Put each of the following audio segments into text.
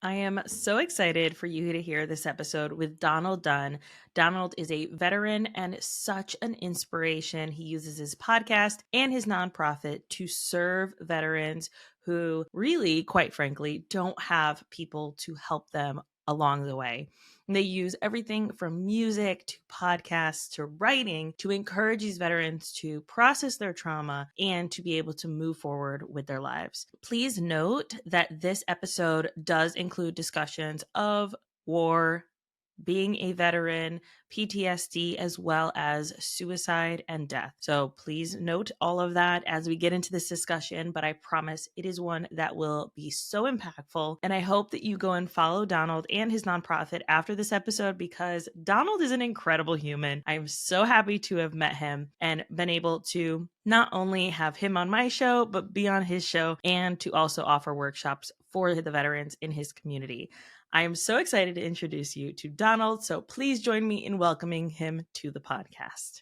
I am so excited for you to hear this episode with Donald Dunn. Donald is a veteran and such an inspiration. He uses his podcast and his nonprofit to serve veterans who really, quite frankly, don't have people to help them along the way. And they use everything from music to podcasts to writing to encourage these veterans to process their trauma and to be able to move forward with their lives. Please note that this episode does include discussions of war, being a veteran, PTSD, as well as suicide and death. So please note all of that as we get into this discussion, but I promise it is one that will be so impactful. And I hope that you go and follow Donald and his nonprofit after this episode because Donald is an incredible human. I'm so happy to have met him and been able to not only have him on my show, but be on his show and to also offer workshops for the veterans in his community. I am so excited to introduce you to Donald, so please join me in welcoming him to the podcast.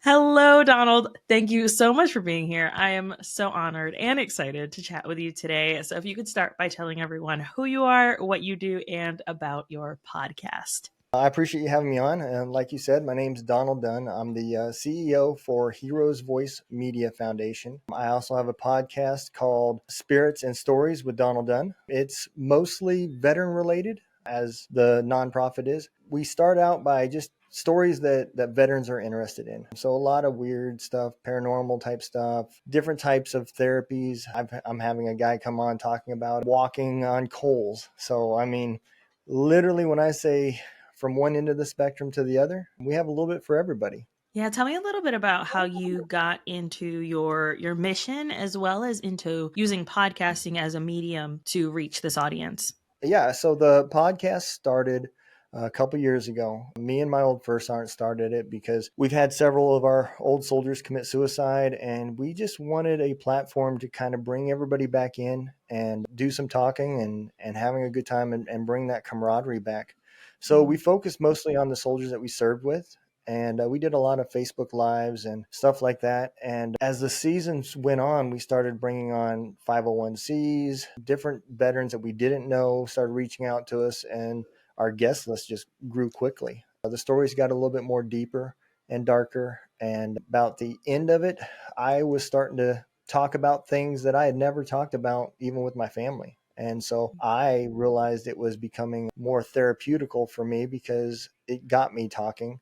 Hello, Donald. Thank you so much for being here. I am so honored and excited to chat with you today. So if you could start by telling everyone who you are, what you do, and about your podcast. I appreciate you having me on. Like you said, my name's Donald Dunn. I'm the CEO for Heroes Voice Media Foundation. I also have a podcast called Spirits and Stories with Donald Dunn. It's mostly veteran related, as the nonprofit is. We start out by just stories that veterans are interested in. So a lot of weird stuff, paranormal type stuff, different types of therapies. I'm having a guy come on talking about walking on coals. So, I mean, literally when I say from one end of the spectrum to the other, we have a little bit for everybody. Yeah, tell me a little bit about how you got into your mission as well as into using podcasting as a medium to reach this audience. Yeah, so the podcast started a couple years ago. Me and my old first sergeant started it because we've had several of our old soldiers commit suicide, and we just wanted a platform to kind of bring everybody back in and do some talking and having a good time and bring that camaraderie back. So we focused mostly on the soldiers that we served with. And we did a lot of Facebook Lives and stuff like that. And as the seasons went on, we started bringing on 501Cs, different veterans that we didn't know started reaching out to us, and our guest list just grew quickly. The stories got a little bit more deeper and darker. And about the end of it, I was starting to talk about things that I had never talked about, even with my family. And so I realized it was becoming more therapeutical for me because it got me talking.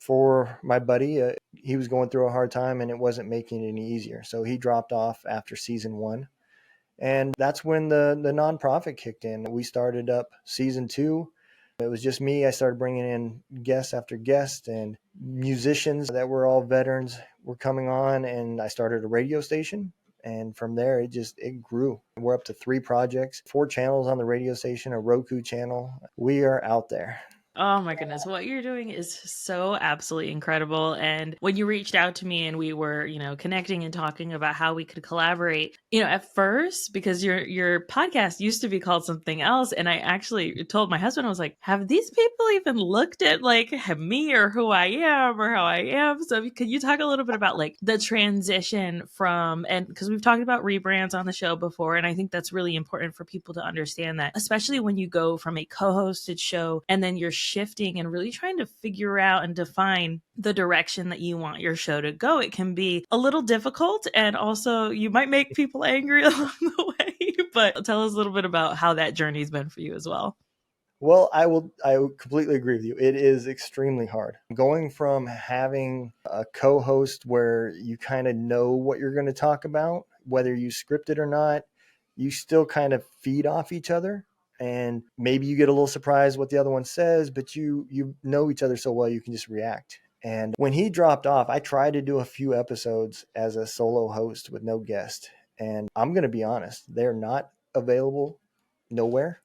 For my buddy, he was going through a hard time and it wasn't making it any easier. So he dropped off after season 1. And that's when the nonprofit kicked in. We started up season 2. It was just me. I started bringing in guests after guest, and musicians that were all veterans were coming on, and I started a radio station. And from there, it grew. We're up to 3 projects, 4 channels on the radio station, a Roku channel. We are out there. Oh my goodness, what you're doing is so absolutely incredible. And when you reached out to me and we were, connecting and talking about how we could collaborate, at first, because your podcast used to be called something else, and I actually told my husband, I was like, have these people even looked at have me or who I am or how I am? So could you talk a little bit about the transition from, and because we've talked about rebrands on the show before, and I think that's really important for people to understand that, especially when you go from a co-hosted show and then you're shifting and really trying to figure out and define the direction that you want your show to go, it can be a little difficult, and also you might make people angry along the way. But tell us a little bit about how that journey's been for you as well. Well, I completely agree with you. It is extremely hard. Going from having a co-host where you kind of know what you're going to talk about, whether you script it or not, you still kind of feed off each other. And maybe you get a little surprised what the other one says, but you know each other so well you can just react. And when he dropped off, I tried to do a few episodes as a solo host with no guest. And I'm going to be honest, they're not available nowhere.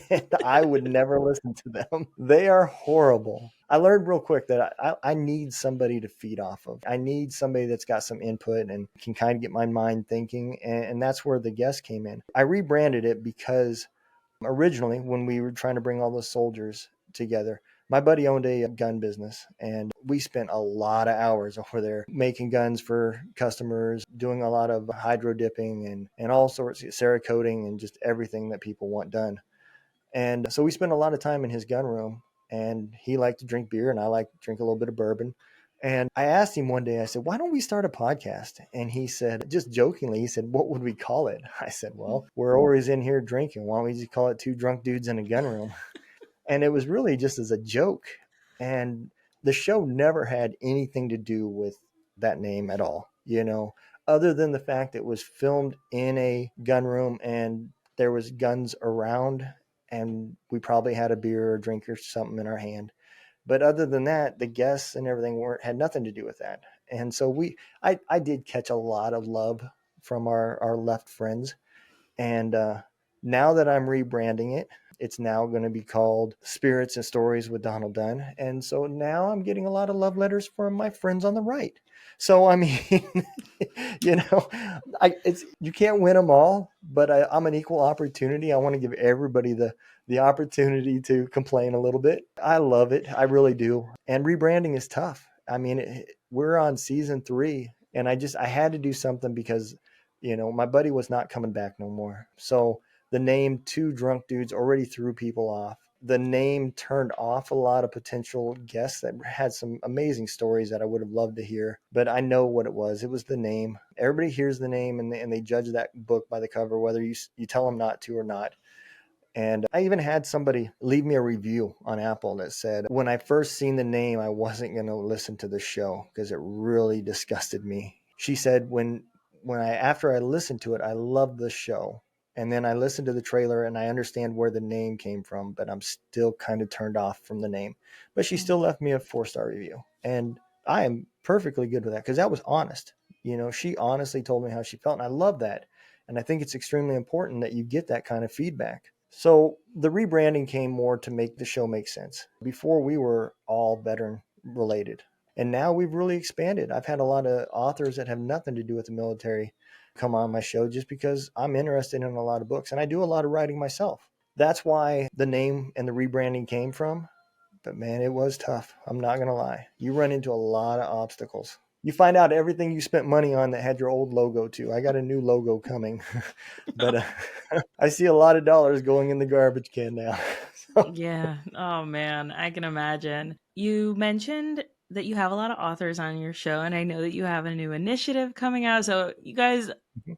And I would never listen to them. They are horrible. I learned real quick that I need somebody to feed off of. I need somebody that's got some input and can kind of get my mind thinking. And that's where the guest came in. I rebranded it because originally when we were trying to bring all those soldiers together, My buddy owned a gun business, and we spent a lot of hours over there making guns for customers, doing a lot of hydro dipping and all sorts of Cerakoting and just everything that people want done. And so we spent a lot of time in his gun room, and he liked to drink beer and I like to drink a little bit of bourbon. And I asked him one day, I said, why don't we start a podcast? And he said, just jokingly, he said, what would we call it? I said, well, we're always in here drinking. Why don't we just call it Two Drunk Dudes in a Gun Room? And it was really just as a joke. And the show never had anything to do with that name at all, other than the fact it was filmed in a gun room and there was guns around and we probably had a beer or a drink or something in our hand. But other than that, the guests and everything had nothing to do with that. And so I did catch a lot of love from our left friends. And now that I'm rebranding it, it's now going to be called Spirits and Stories with Donald Dunn. And so now I'm getting a lot of love letters from my friends on the right. So, I mean, you can't win them all, but I'm an equal opportunity. I want to give everybody the opportunity to complain a little bit. I love it. I really do. And rebranding is tough. I mean, we're on season 3 and I had to do something because my buddy was not coming back no more. So the name Two Drunk Dudes already threw people off. The name turned off a lot of potential guests that had some amazing stories that I would have loved to hear. But I know what it was. It was the name. Everybody hears the name and they judge that book by the cover, whether you tell them not to or not. And I even had somebody leave me a review on Apple that said, when I first seen the name, I wasn't going to listen to the show because it really disgusted me. She said, after I listened to it, I loved the show. And then I listened to the trailer and I understand where the name came from, but I'm still kind of turned off from the name. But she still left me a 4-star review. And I am perfectly good with that because that was honest. She honestly told me how she felt. And I love that. And I think it's extremely important that you get that kind of feedback. So the rebranding came more to make the show make sense. Before we were all veteran related. And now we've really expanded. I've had a lot of authors that have nothing to do with the military come on my show just because I'm interested in a lot of books and I do a lot of writing myself. That's why the name and the rebranding came from. But man, it was tough. I'm not going to lie. You run into a lot of obstacles. You find out everything you spent money on that had your old logo too. I got a new logo coming, but I see a lot of dollars going in the garbage can now. Yeah. Oh man, I can imagine. You mentioned that you have a lot of authors on your show, and I know that you have a new initiative coming out. So, you guys,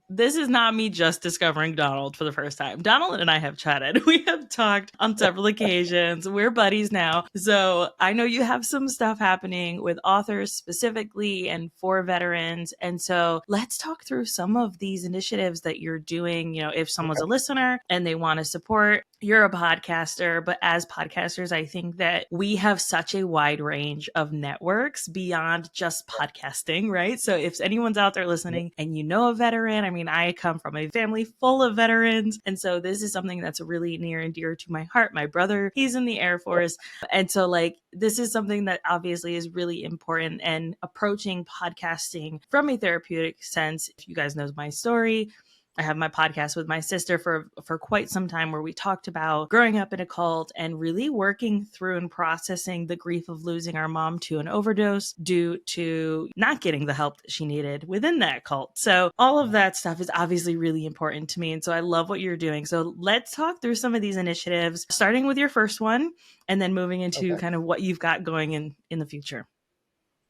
this is not me just discovering Donald for the first time. Donald and I have chatted. We have talked on several occasions. We're buddies now. So I know you have some stuff happening with authors specifically and for veterans. And so let's talk through some of these initiatives that you're doing. If someone's a Okay. listener and they want to support, you're a podcaster, but as podcasters, I think that we have such a wide range of networks beyond just podcasting, right? So if anyone's out there listening and you know a veteran, I mean, I come from a family full of veterans. And so this is something that's really near and dear to my heart. My brother, he's in the Air Force. And so, this is something that obviously is really important. And approaching podcasting from a therapeutic sense, if you guys know my story, I have my podcast with my sister for quite some time where we talked about growing up in a cult and really working through and processing the grief of losing our mom to an overdose due to not getting the help that she needed within that cult. So all of that stuff is obviously really important to me. And so I love what you're doing. So let's talk through some of these initiatives, starting with your first one and then moving into Okay. kind of what you've got going in the future.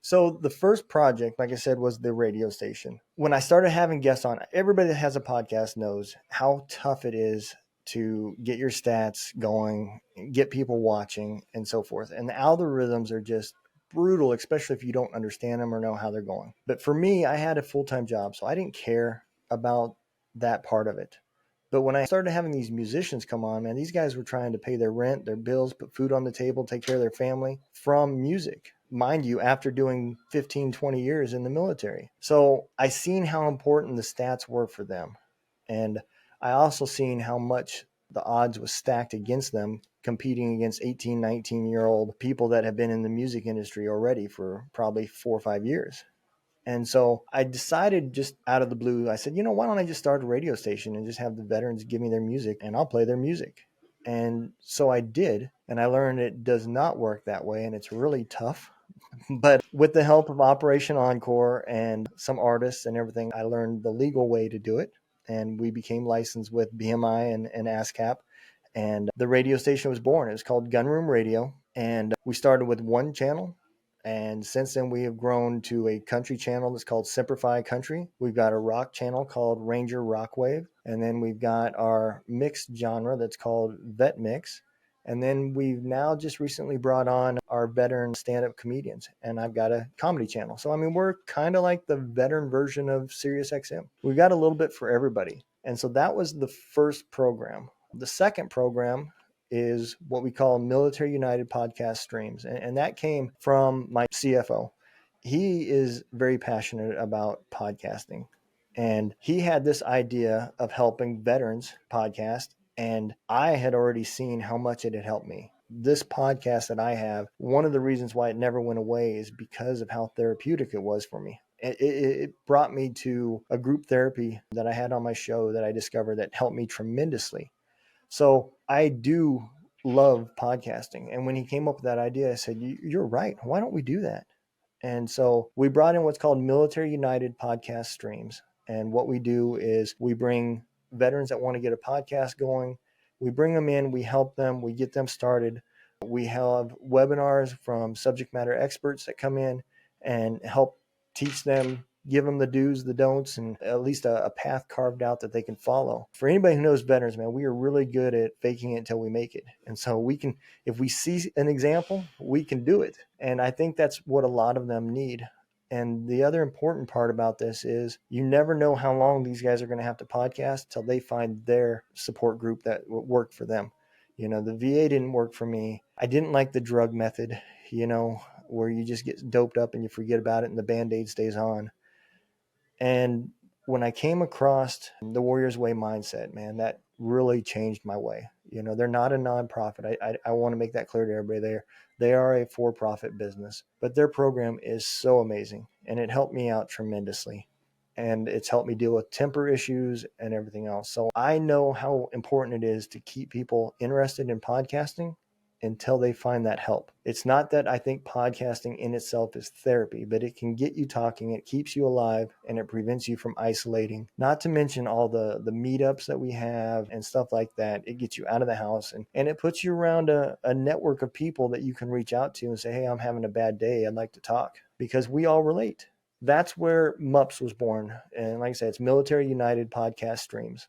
So the first project, like I said, was the radio station. When I started having guests on, everybody that has a podcast knows how tough it is to get your stats going, get people watching, and so forth. And the algorithms are just brutal, especially if you don't understand them or know how they're going. But for me, I had a full-time job, so I didn't care about that part of it. But when I started having these musicians come on, man, these guys were trying to pay their rent, their bills, put food on the table, take care of their family from music. Mind you, after doing 15, 20 years in the military. So I seen how important the stats were for them. And I also seen how much the odds was stacked against them competing against 18, 19-year-old people that have been in the music industry already for probably 4 or 5 years. And so I decided just out of the blue, I said, why don't I just start a radio station and just have the veterans give me their music and I'll play their music. And so I did, and I learned it does not work that way, and it's really tough. But with the help of Operation Encore and some artists and everything, I learned the legal way to do it. And we became licensed with BMI and ASCAP. And the radio station was born. It was called Gunroom Radio. And we started with one channel. And since then, we have grown to a country channel that's called Simplify Country. We've got a rock channel called Ranger Rockwave. And then we've got our mixed genre that's called Vet Mix. And then we've now just recently brought on our veteran stand-up comedians, and I've got a comedy channel. So, I mean, we're kind of like the veteran version of SiriusXM. We've got a little bit for everybody. And so that was the first program. The second program is what we call Military United Podcast Streams. And that came from my CFO. He is very passionate about podcasting. And he had this idea of helping veterans podcast. And I had already seen how much it had helped me. This podcast that I have, one of the reasons why it never went away is because of how therapeutic it was for me. It brought me to a group therapy that I had on my show that I discovered that helped me tremendously. So I do love podcasting. And when he came up with that idea, I said, you're right. Why don't we do that? And so we brought in what's called Military United Podcast Streams. And what we do is we bring veterans that want to get a podcast going. We bring them in, we help them, we get them started. We have webinars from subject matter experts that come in and help teach them, give them the do's, the don'ts, and at least a path carved out that they can follow. For anybody who knows veterans, man, we are really good at faking it until we make it. And so we can, if we see an example, we can do it. And I think that's what a lot of them need. And the other important part about this is you never know how long these guys are going to have to podcast till they find their support group that will work for them. You know, the VA didn't work for me. I didn't like the drug method, you know, where you just get doped up and you forget about it and the Band-Aid stays on. And when I came across the Warriors Way mindset, man, that really changed my way. You know, they're not a nonprofit. I want to make that clear to everybody. They are a for-profit business, but their program is so amazing, and it helped me out tremendously. And it's helped me deal with temper issues and everything else. So I know how important it is to keep people interested in podcasting until they find that help. It's not that I think podcasting in itself is therapy, but it can get you talking, it keeps you alive, and it prevents you from isolating. Not to mention all the meetups that we have and stuff like that. It gets you out of the house and it puts you around a network of people that you can reach out to and say, hey, I'm having a bad day. I'd like to talk, because we all relate. That's where MUPS was born. And like I said, it's Military United Podcast Streams.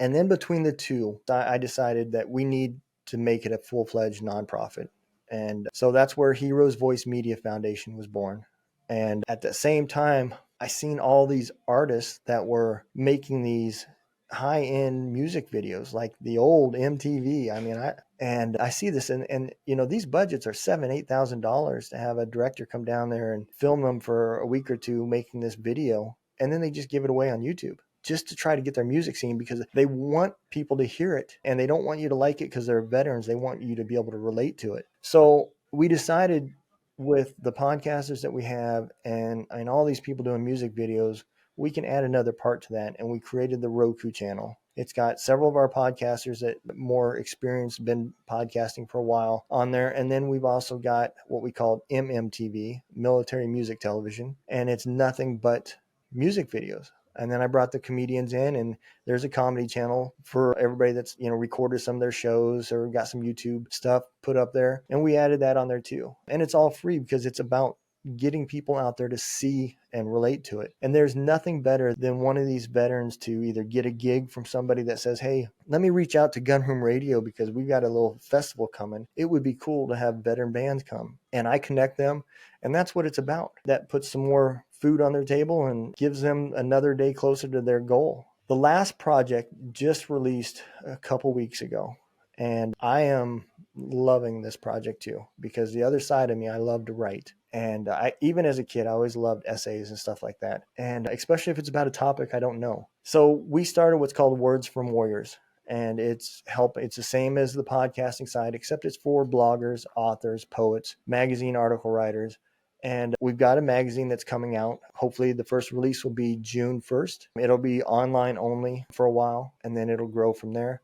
And then between the two, I decided that we need to make it a full-fledged nonprofit. And so that's where Heroes Voice Media Foundation was born. And at the same time, I seen all these artists that were making these high-end music videos like the old MTV. I mean, I see this and you know, these budgets are $7,000-8,000 to have a director come down there and film them for a week or two making this video, and then they just give it away on YouTube just to try to get their music seen, because they want people to hear it and they don't want you to like it because they're veterans. They want you to be able to relate to it. So we decided, with the podcasters that we have and all these people doing music videos, we can add another part to that. And we created the Roku channel. It's got several of our podcasters that more experienced, been podcasting for a while on there. And then we've also got what we call MMTV, Military Music Television. And it's nothing but music videos. And then I brought the comedians in, and there's a comedy channel for everybody that's, you know, recorded some of their shows or got some YouTube stuff put up there. And we added that on there too. And it's all free because it's about getting people out there to see and relate to it. And there's nothing better than one of these veterans to either get a gig from somebody that says, hey, let me reach out to Gunroom Radio because we've got a little festival coming. It would be cool to have veteran bands come. And I connect them. And that's what it's about. That puts some more food on their table and gives them another day closer to their goal. The last project just released a couple weeks ago. And I am loving this project too, because the other side of me, I love to write. And even as a kid, I always loved essays and stuff like that. And especially if it's about a topic I don't know. So we started what's called Words from Warriors. And it's the same as the podcasting side, except it's for bloggers, authors, poets, magazine article writers. And we've got a magazine that's coming out. Hopefully the first release will be June 1st. It'll be online only for a while, and then it'll grow from there.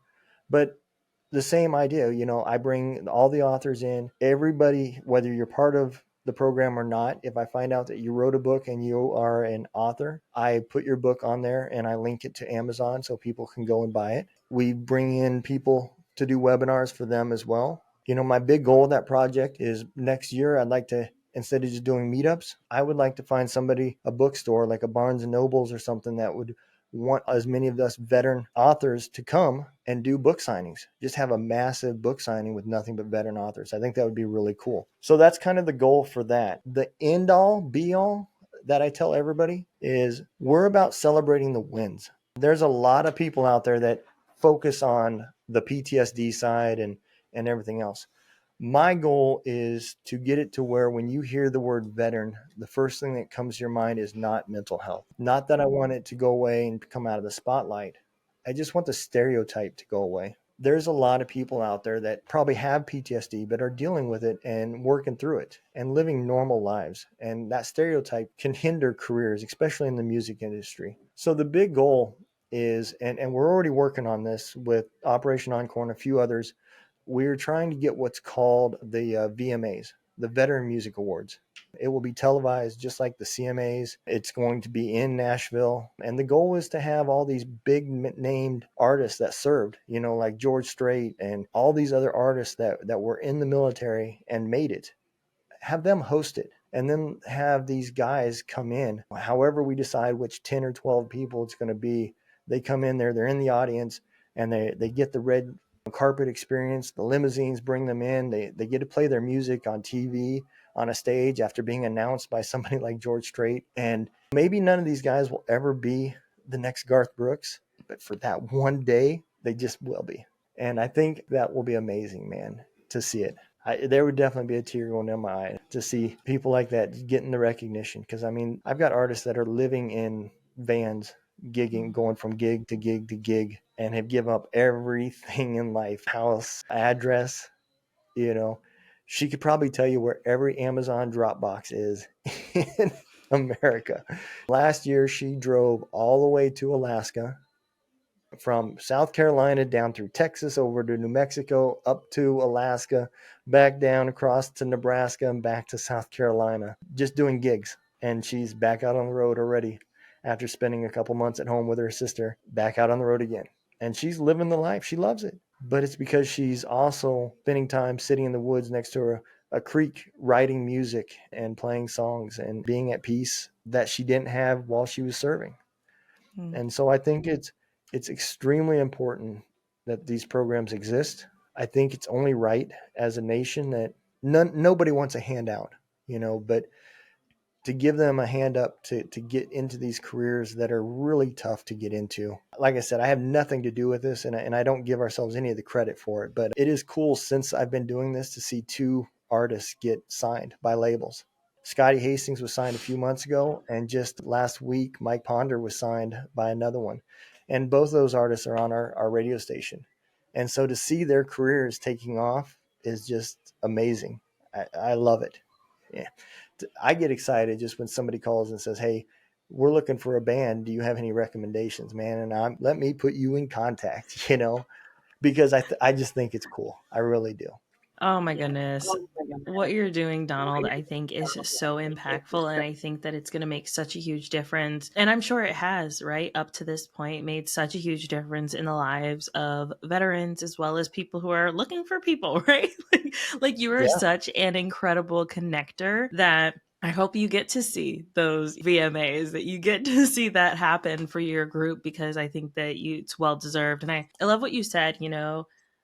But the same idea. I bring all the authors in, everybody, whether you're part of the program or not. If I find out that you wrote a book and you are an author, I put your book on there and I link it to Amazon so people can go and buy it. We bring in people to do webinars for them as well. My big goal of that project is next year, I'd like to, instead of just doing meetups, I would like to find somebody, a bookstore like a Barnes and Nobles or something, that would want as many of us veteran authors to come and do book signings. Just have a massive book signing with nothing but veteran authors. I think that would be really cool. So that's kind of the goal for that. The end all be all that I tell everybody is we're about celebrating the wins. There's a lot of people out there that focus on the PTSD side and everything else. My goal is to get it to where when you hear the word veteran, the first thing that comes to your mind is not mental health. Not that I want it to go away and come out of the spotlight. I just want the stereotype to go away. There's a lot of people out there that probably have PTSD but are dealing with it and working through it and living normal lives. And that stereotype can hinder careers, especially in the music industry. So the big goal is, and we're already working on this with Operation Encore and a few others, we're trying to get what's called the VMAs, the Veteran Music Awards. It will be televised just like the CMAs. It's going to be in Nashville. And the goal is to have all these big named artists that served, like George Strait and all these other artists that were in the military and made it, have them host it. And then have these guys come in, however we decide which 10 or 12 people it's going to be. They come in there, they're in the audience, and they get the red carpet experience. The limousines bring them in. They get to play their music on TV on a stage after being announced by somebody like George Strait. And maybe none of these guys will ever be the next Garth Brooks, but for that one day, they just will be. And I think that will be amazing, man, to see it. There would definitely be a tear going down my eye to see people like that getting the recognition. Because, I mean, I've got artists that are living in vans, gigging, going from gig to gig to gig, and have given up everything in life, house, address, you know. She could probably tell you where every Amazon Dropbox is in America. Last year, she drove all the way to Alaska, from South Carolina down through Texas, over to New Mexico, up to Alaska, back down across to Nebraska, and back to South Carolina, just doing gigs. And she's back out on the road already after spending a couple months at home with her sister, back out on the road again. And she's living the life. She loves it. But it's because she's also spending time sitting in the woods next to a creek, writing music and playing songs and being at peace that she didn't have while she was serving. Mm. And so I think it's extremely important that these programs exist. I think it's only right as a nation that nobody wants a handout, but to give them a hand up to get into these careers that are really tough to get into. Like I said, I have nothing to do with this, and I don't give ourselves any of the credit for it, but it is cool since I've been doing this to see two artists get signed by labels. Scotty Hastings was signed a few months ago, and just last week, Mike Ponder was signed by another one. And both those artists are on our radio station. And so to see their careers taking off is just amazing. I love it. Yeah. I get excited just when somebody calls and says, "Hey, we're looking for a band. Do you have any recommendations, man?" And let me put you in contact, because I just think it's cool. I really do. Oh my goodness. What you're doing, Donald, I think is so impactful. And I think that it's going to make such a huge difference. And I'm sure it has, right? Up to this point, made such a huge difference in the lives of veterans as well as people who are looking for people, right? like you are Yeah. such an incredible connector that I hope you get to see those VMAs, that you get to see that happen for your group, because I think that it's well deserved. And I love what you said,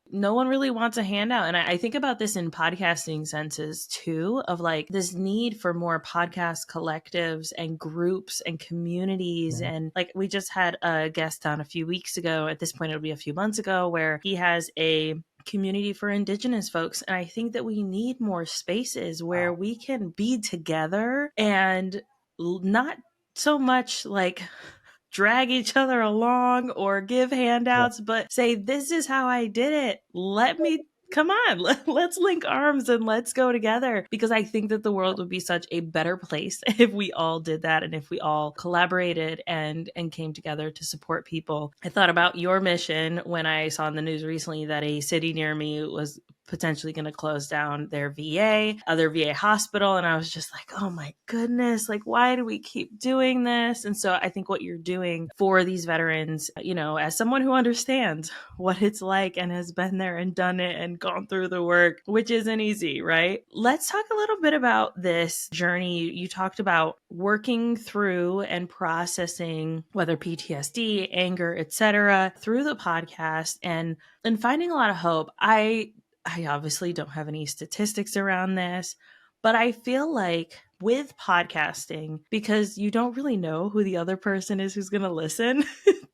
no one really wants a handout. And I think about this in podcasting senses too, of like this need for more podcast collectives and groups and communities. Mhm. And like we just had a guest on a few weeks ago. At this point, it'll be a few months ago, where he has a community for Indigenous folks. And I think that we need more spaces where Wow. we can be together and not so much like drag each other along or give Yeah. handouts, but say, "This is how I did it. Let me Come on, let's link arms and let's go together, because I think that the world would be such a better place if we all did that and if we all collaborated and came together to support people. I thought about your mission when I saw in the news recently that a city near me was potentially going to close down their other VA hospital. And I was just like, oh my goodness, like, why do we keep doing this? And so I think what you're doing for these veterans, as someone who understands what it's like and has been there and done it and gone through the work, which isn't easy, right? Let's talk a little bit about this journey. You talked about working through and processing whether PTSD, anger, etc., through the podcast and finding a lot of hope. I obviously don't have any statistics around this, but I feel like with podcasting, because you don't really know who the other person is who's going to listen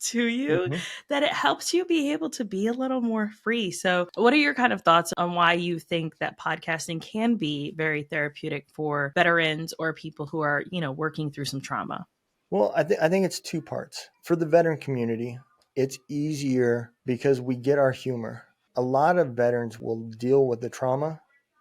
to you, Mhm. that it helps you be able to be a little more free. So, what are your kind of thoughts on why you think that podcasting can be very therapeutic for veterans or people who are, working through some trauma? Well, I think it's two parts. For the veteran community, it's easier because we get our humor. A lot of veterans will deal with the trauma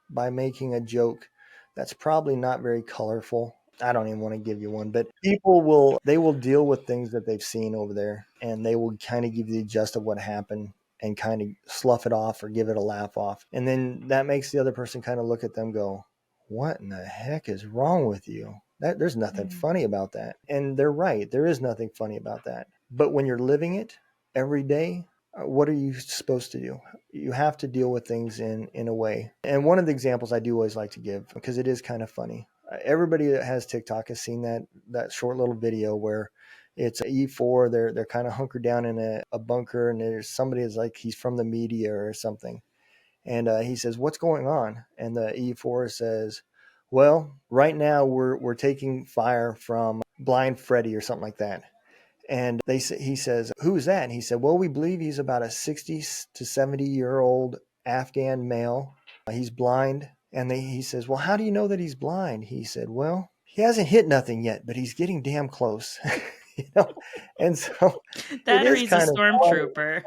by making a joke that's probably not very colorful. I don't even want to give you one, but they will deal with things that they've seen over there, and they will kind of give you the gist of what happened and kind of slough it off or give it a laugh off. And then that makes the other person kind of look at them, go, what in the heck is wrong with you? There's nothing funny about that. And they're right. There is nothing funny about that. But when you're living it every day, what are you supposed to do? You have to deal with things in a way. And one of the examples I do always like to give, because it is kind of funny. Everybody that has TikTok has seen that short little video where it's E4. They're kind of hunkered down in a bunker, and there's somebody that's like he's from the media or something, and he says, "What's going on?" And the E4 says, "Well, right now we're taking fire from Blind Freddy or something like that." And he says, "Who's that?" And he said, "Well, we believe he's about a 60 to 70-year-old Afghan male. He's blind." And he says, "Well, how do you know that he's blind?" He said, "Well, he hasn't hit nothing yet, but he's getting damn close." you know, and so it That or is he's a kind of funny. stormtrooper.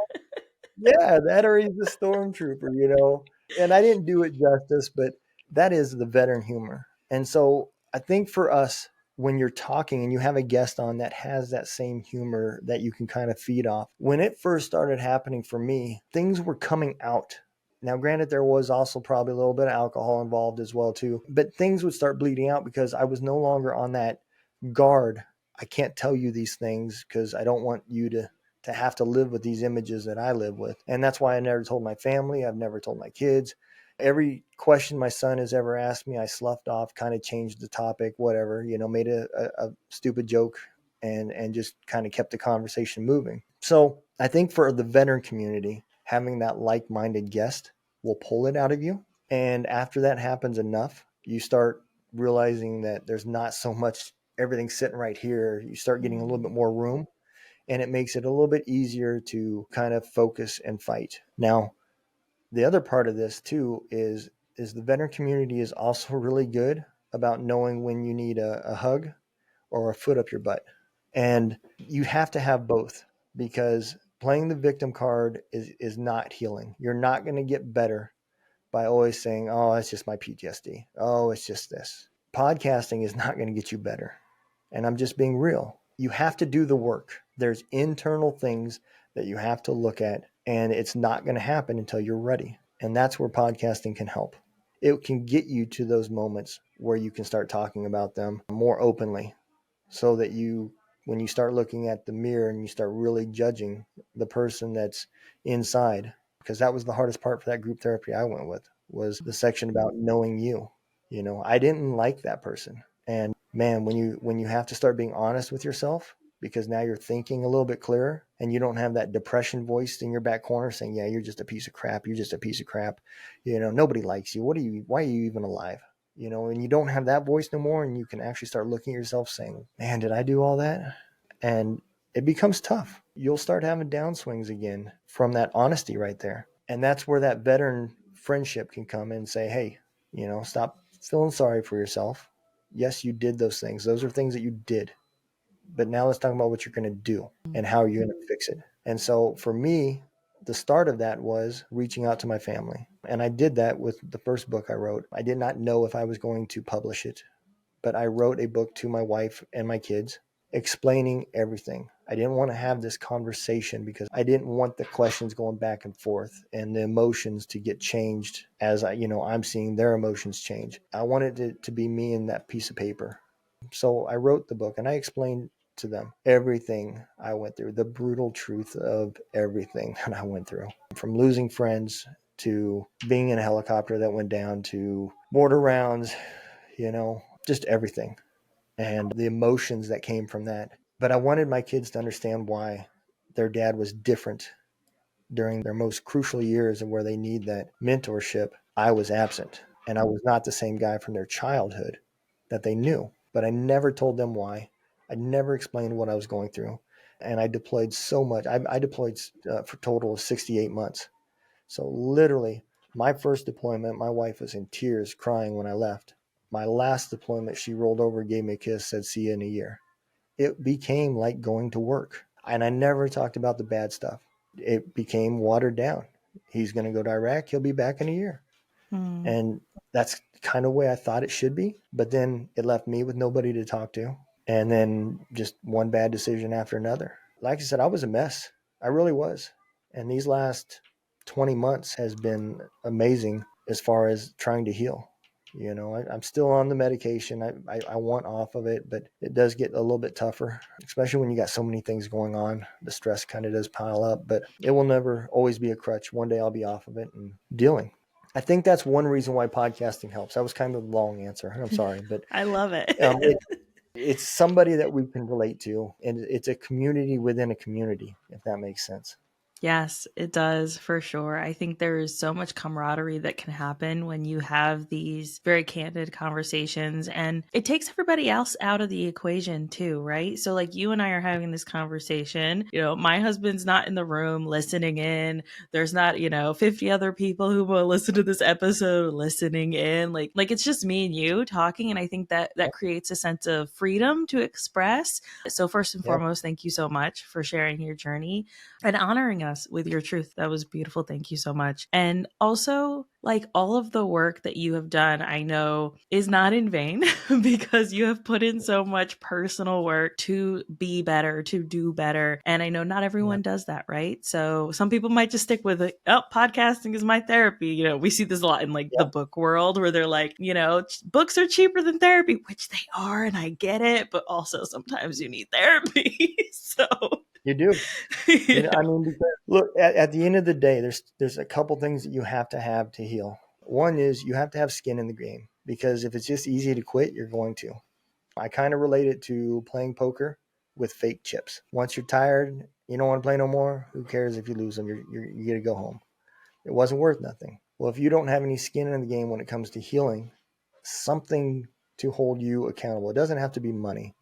Yeah, that or he's a stormtrooper. And I didn't do it justice, but that is the veteran humor. And so I think for us, when you're talking and you have a guest on that has that same humor that you can kind of feed off, when it first started happening for me, things were coming out. Now, granted, there was also probably a little bit of alcohol involved as well, too, but things would start bleeding out because I was no longer on that guard. I can't tell you these things because I don't want you to have to live with these images that I live with. And that's why I never told my family. I've never told my kids. Every question my son has ever asked me, I sloughed off, kind of changed the topic, whatever, made a stupid joke and just kind of kept the conversation moving. So I think for the veteran community, having that like-minded guest will pull it out of you. And after that happens enough, you start realizing that there's not so much everything sitting right here. You start getting a little bit more room, and it makes it a little bit easier to kind of focus and fight. Now, the other part of this too is the veteran community is also really good about knowing when you need a hug or a foot up your butt. And you have to have both, because playing the victim card is not healing. You're not going to get better by always saying, "Oh, it's just my PTSD. Oh, it's just this." Podcasting is not going to get you better. And I'm just being real. You have to do the work. There's internal things that you have to look at, and it's not going to happen until you're ready. And that's where podcasting can help. It can get you to those moments where you can start talking about them more openly, so that when you start looking at the mirror and you start really judging the person that's inside, because that was the hardest part for that group therapy I went with, was the section about knowing you. I didn't like that person. And man, when you have to start being honest with yourself, because now you're thinking a little bit clearer and you don't have that depression voice in your back corner saying, "Yeah, you're just a piece of crap. You're just a piece of crap. Nobody likes you. Why are you even alive?" And you don't have that voice no more, and you can actually start looking at yourself saying, "Man, did I do all that?" And it becomes tough. You'll start having downswings again from that honesty right there. And that's where that veteran friendship can come in and say, "Hey, stop feeling sorry for yourself. Yes, you did those things. Those are things that you did. But now let's talk about what you're going to do and how you're going to fix it." And so for me, the start of that was reaching out to my family. And I did that with the first book I wrote. I did not know if I was going to publish it, but I wrote a book to my wife and my kids explaining everything. I didn't want to have this conversation because I didn't want the questions going back and forth and the emotions to get changed as I'm seeing their emotions change. I wanted it to be me and that piece of paper. So I wrote the book and I explained to them everything I went through, the brutal truth of everything that I went through, from losing friends to being in a helicopter that went down to mortar rounds, just everything and the emotions that came from that. But I wanted my kids to understand why their dad was different during their most crucial years and where they need that mentorship. I was absent and I was not the same guy from their childhood that they knew, but I never told them why. I never explained what I was going through. And I deployed so much. I deployed for a total of 68 months. So literally, my first deployment, my wife was in tears crying when I left. My last deployment, she rolled over, gave me a kiss, said, "See you in a year." It became like going to work. And I never talked about the bad stuff. It became watered down. He's going to go to Iraq. He'll be back in a year. Mm. And that's kind of the way I thought it should be. But then it left me with nobody to talk to. And then just one bad decision after another. Like I said, I was a mess. I really was. And these last 20 months has been amazing as far as trying to heal. I'm still on the medication. I want off of it, but it does get a little bit tougher, especially when you got so many things going on. The stress kind of does pile up, but it will never always be a crutch. One day I'll be off of it and dealing. I think that's one reason why podcasting helps. That was kind of a long answer. I'm sorry, but I love it. it's somebody that we can relate to, and it's a community within a community, if that makes sense. Yes, it does for sure. I think there is so much camaraderie that can happen when you have these very candid conversations, and it takes everybody else out of the equation too, right? So, like, you and I are having this conversation, my husband's not in the room listening in. There's not, 50 other people who will listen to this episode listening in. Like it's just me and you talking, and I think that creates a sense of freedom to express. So, first and Yep. foremost, thank you so much for sharing your journey and honoring us with your truth. That was beautiful. Thank you so much. And also, like, all of the work that you have done, I know is not in vain because you have put in so much personal work to be better, to do better. And I know not everyone Yep. does that, right? So some people might just stick with it. Oh, podcasting is my therapy. We see this a lot in like the Yep. book world where they're like, books are cheaper than therapy, which they are. And I get it. But also sometimes you need therapy. So You do. I mean, because look, at the end of the day, there's a couple things that you have to heal. One is you have to have skin in the game, because if it's just easy to quit, you're going to. I kind of relate it to playing poker with fake chips. Once you're tired, you don't want to play no more. Who cares if you lose them? You get to go home. It wasn't worth nothing. Well, if you don't have any skin in the game when it comes to healing, something to hold you accountable. It doesn't have to be money,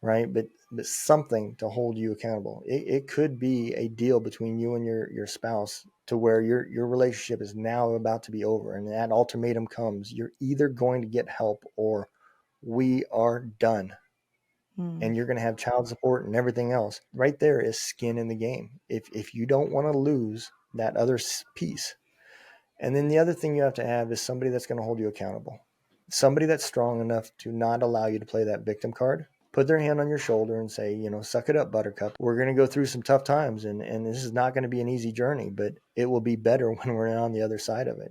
right? But something to hold you accountable. It could be a deal between you and your spouse to where your relationship is now about to be over, and that ultimatum comes. You're either going to get help or we are done. Hmm. And you're going to have child support and everything else. Right there is skin in the game. If you don't want to lose that other piece. And then the other thing you have to have is somebody that's going to hold you accountable. Somebody that's strong enough to not allow you to play that victim card. Put their hand on your shoulder and say, suck it up, buttercup. We're going to go through some tough times, and this is not going to be an easy journey, but it will be better when we're on the other side of it.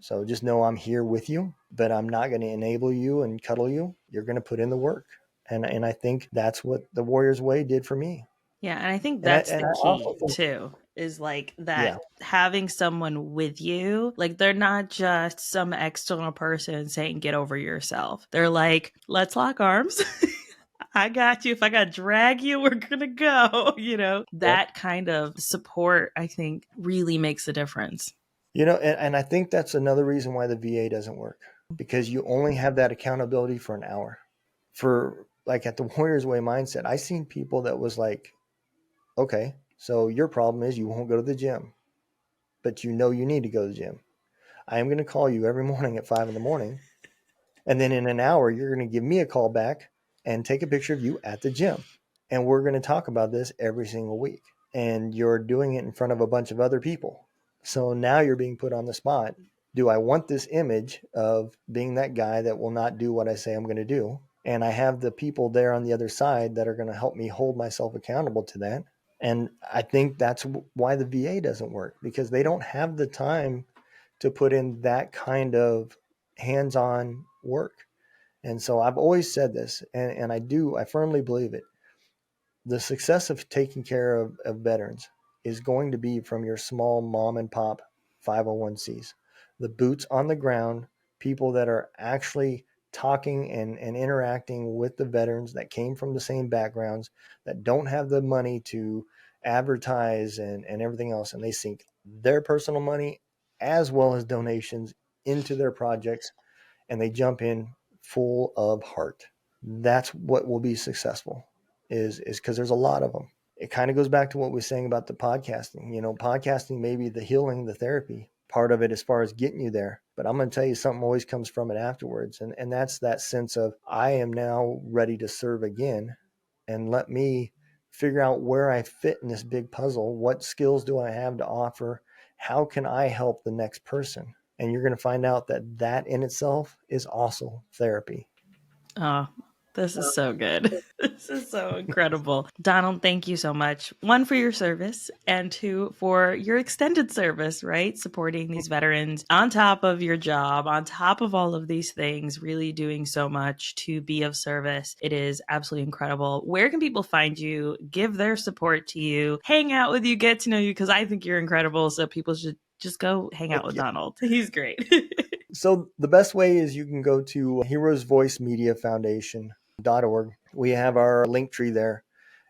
So just know I'm here with you, but I'm not going to enable you and cuddle you. You're going to put in the work. And I think that's what the Warrior's Way did for me. Yeah, and I think And I, that's and the I also key think, too, is like that yeah, having someone with you, like they're not just some external person saying, get over yourself. They're like, let's lock arms. I got you. If I got to drag you, we're going to go. yep. That kind of support, I think, really makes a difference. And I think that's another reason why the VA doesn't work, because you only have that accountability for an hour. For like at the Warriors Way mindset, I seen people that was like, okay, so your problem is you won't go to the gym, but you need to go to the gym. I am going to call you every morning at 5 a.m. And then in an hour, you're going to give me a call back and take a picture of you at the gym. And we're going to talk about this every single week. And you're doing it in front of a bunch of other people. So now you're being put on the spot. Do I want this image of being that guy that will not do what I say I'm going to do? And I have the people there on the other side that are going to help me hold myself accountable to that. And I think that's why the VA doesn't work, because they don't have the time to put in that kind of hands on work. And so I've always said this, and I firmly believe it. The success of taking care of veterans is going to be from your small mom and pop 501cs, the boots on the ground, people that are actually talking and interacting with the veterans that came from the same backgrounds, that don't have the money to advertise and everything else. And they sink their personal money as well as donations into their projects, and they jump in full of heart. That's what will be successful, is because there's a lot of them. It kind of goes back to what we were saying about the podcasting. Podcasting may be the healing, the therapy part of it as far as getting you there. But I'm going to tell you, something always comes from it afterwards. And that's that sense of, I am now ready to serve again, and let me figure out where I fit in this big puzzle. What skills do I have to offer? How can I help the next person? And you're going to find out that that in itself is also therapy. Oh, this is so good. This is so incredible. Donald, thank you so much. One, for your service, and two, for your extended service, right? Supporting these veterans on top of your job, on top of all of these things, really doing so much to be of service. It is absolutely incredible. Where can people find you, give their support to you, hang out with you, get to know you? Because I think you're incredible. So people should just go hang out with Donald. He's great. So the best way is you can go to heroesvoicemediafoundation.org. We have our link tree there,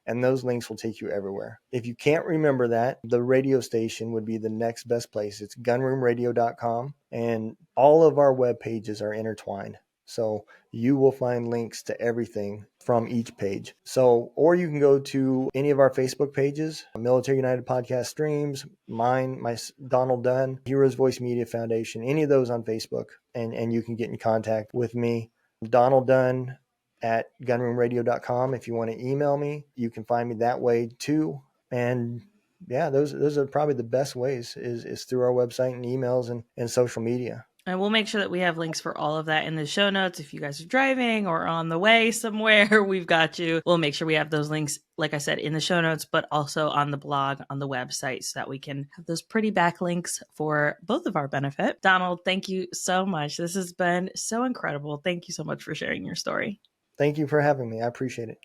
and those links will take you everywhere. If you can't remember that, the radio station would be the next best place. It's gunroomradio.com, and all of our web pages are intertwined. So you will find links to everything from each page. So, or you can go to any of our Facebook pages, Military United Podcast Streams, mine, my Donald Dunn, Heroes Voice Media Foundation, any of those on Facebook, and you can get in contact with me. Donald Dunn at gunroomradio.com. If you want to email me, you can find me that way too. And yeah, those are probably the best ways, is through our website and emails and social media. And we'll make sure that we have links for all of that in the show notes. If you guys are driving or on the way somewhere, we've got you. We'll make sure we have those links, like I said, in the show notes, but also on the blog, on the website, so that we can have those pretty backlinks for both of our benefit. Donald, thank you so much. This has been so incredible. Thank you so much for sharing your story. Thank you for having me. I appreciate it.